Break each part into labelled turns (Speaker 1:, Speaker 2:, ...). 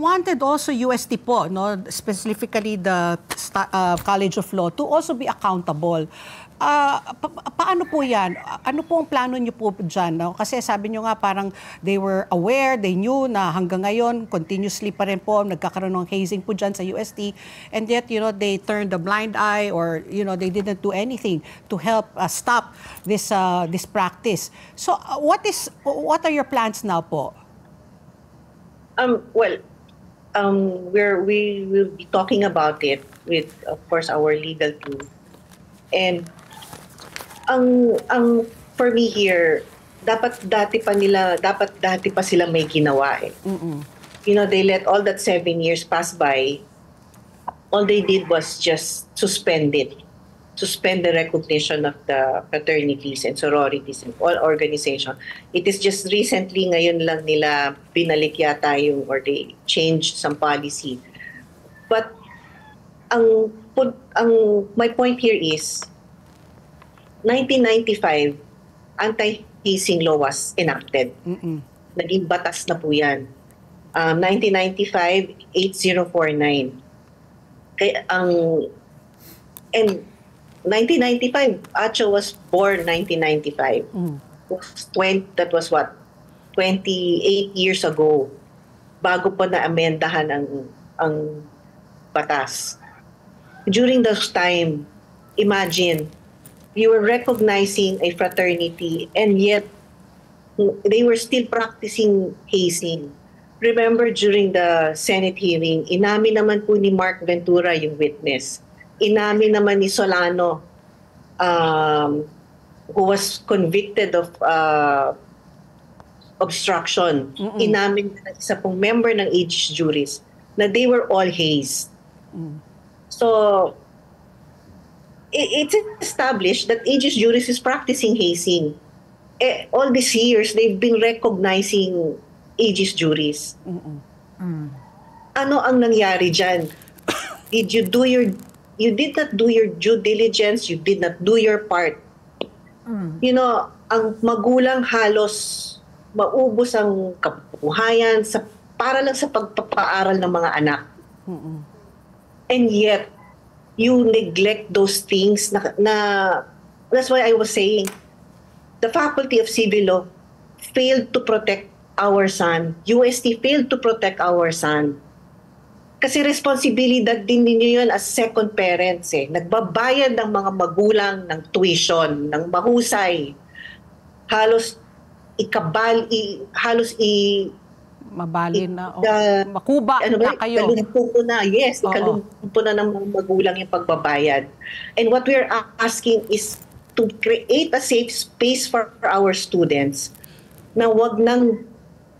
Speaker 1: wanted also UST po, no, specifically the College of Law, to also be accountable. Paano po yan? Ano po ang plano niyo po dyan? No? Kasi sabi niyo nga parang they were aware, they knew na hanggang ngayon, continuously pa rin po, nagkakaroon ng hazing po dyan sa UST. And yet, you know, they turned a blind eye or, you know, they didn't do anything to help stop this practice. So, what are your plans now po?
Speaker 2: We will be talking about it with, of course, our legal team. And for me here, dapat dati pa sila may ginawa eh. You know, they let all that 7 years pass by. All they did was just suspend the recognition of the fraternities and sororities and all organizations. It is just recently ngayon lang nila binalik yata or they changed some policy. But my point here is 1995 anti-hazing law was enacted. Naging batas na po yan. 1995 8049. Kaya and 1995 Acho was born 1995. That was what 28 years ago bago pa na amendahan ang batas. During those time, imagine, you were recognizing a fraternity and yet they were still practicing hazing. Remember during the Senate hearing, inamin naman po ni Mark Ventura yung witness. Inamin naman ni Solano, who was convicted of obstruction. Inamin na isa pong member ng Aegis Juris na they were all hazed. So, it's established that Aegis Juris is practicing hazing. All these years, they've been recognizing Aegis Juris. Ano ang nangyari dyan? You did not do your due diligence, you did not do your part. You know, ang magulang halos maubos ang kabuhayan para lang sa pagpapaaral ng mga anak. And yet, you neglect those things na that's why I was saying the Faculty of Civil Law failed to protect our son. UST failed to protect our son. Kasi responsibilidad din ninyo yun as second parents eh. Nagbabayad ng mga magulang ng tuition, ng mahusay. Halos
Speaker 1: mabalin na, makuba na kayo.
Speaker 2: Kalumpo na, yes. Kalumpo na ng mga magulang yung pagbabayad. And what we're asking is to create a safe space for our students na wag nang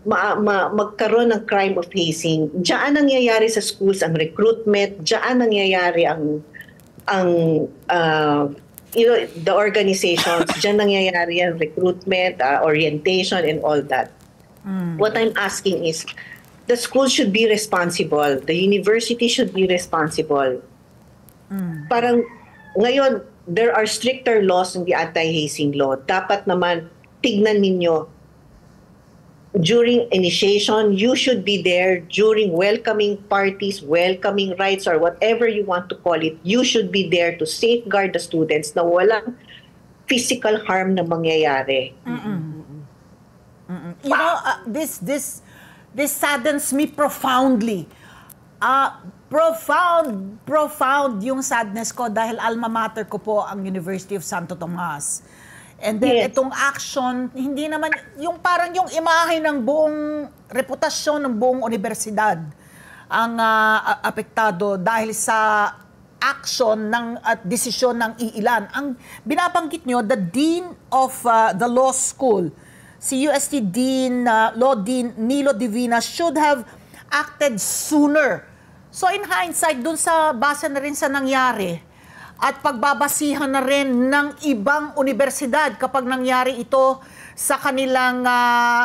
Speaker 2: magkaroon ng crime of hazing. Diyan nangyayari sa schools ang recruitment, diyan nangyayari the organizations, diyan nangyayari ang recruitment, orientation, and all that. What I'm asking is, the school should be responsible. The university should be responsible. Parang ngayon, there are stricter laws in the anti-hazing law. Dapat naman, tignan ninyo, during initiation, you should be there. During welcoming parties, welcoming rites, or whatever you want to call it, you should be there to safeguard the students na walang physical harm na mangyayari.
Speaker 3: You know, this saddens me profoundly. Profound yung sadness ko dahil alma mater ko po ang University of Santo Tomas. And then itong action, hindi naman, yung parang yung imahe ng buong reputasyon ng buong universidad ang apektado dahil sa action at desisyon ng iilan. Ang binabanggit nyo, the Dean of the Law School, si UST Dean, Law Dean Nilo Divina should have acted sooner. So in hindsight, dun sa base na rin sa nangyari at pagbabasihan na rin ng ibang universidad kapag nangyari ito sa kanilang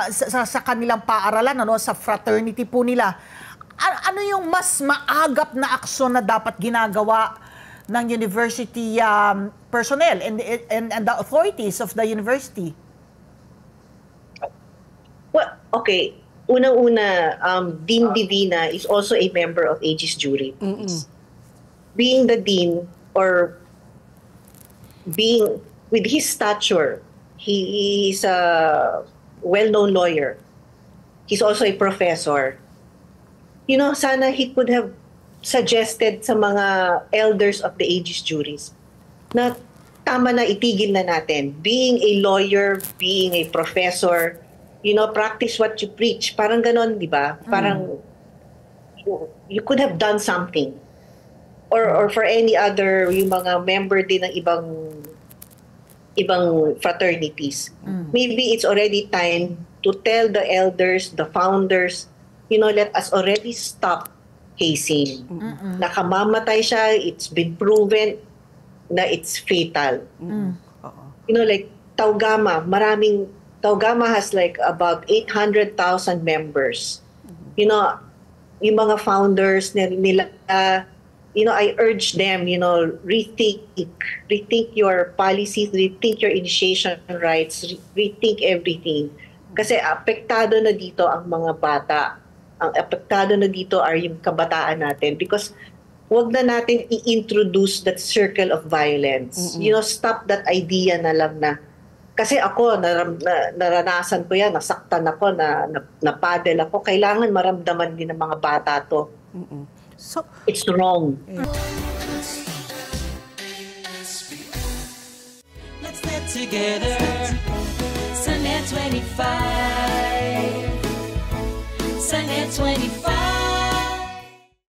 Speaker 3: sa kanilang paaralan, sa fraternity po nila. Ano yung mas maagap na aksyon na dapat ginagawa ng university personnel and the authorities of the university?
Speaker 2: Well, okay. unang-una, Dean Divina is also a member of Aegis Jury. Being the dean, or being with his stature, he is a well-known lawyer. He's also a professor. You know, sana he could have suggested sa mga elders of the Aegis Juries na tama na, itigil na natin. Being a lawyer, being a professor, you know, practice what you preach. Parang ganon, di ba? Parang you could have done something. Or for any other, yung mga member din ng ibang fraternities. Maybe it's already time to tell the elders, the founders, you know, let us already stop hazing. Nakamamatay siya, it's been proven na it's fatal. You know, like Taugama, Taugama has like about 800,000 members. You know, yung mga founders nila, you know, I urge them, you know, rethink your policies, rethink your initiation rights, rethink everything. Kasi apektado na dito ang mga bata. Ang apektado na dito are yung kabataan natin, because wag na natin i-introduce that circle of violence. You know, stop that idea na lang na, kasi ako, naranasan ko yan, nasaktan ako, napadel ako, kailangan maramdaman din ng mga bata to.
Speaker 1: So,
Speaker 2: it's wrong.
Speaker 4: Let's get together. Sunday 25. Sunday 25.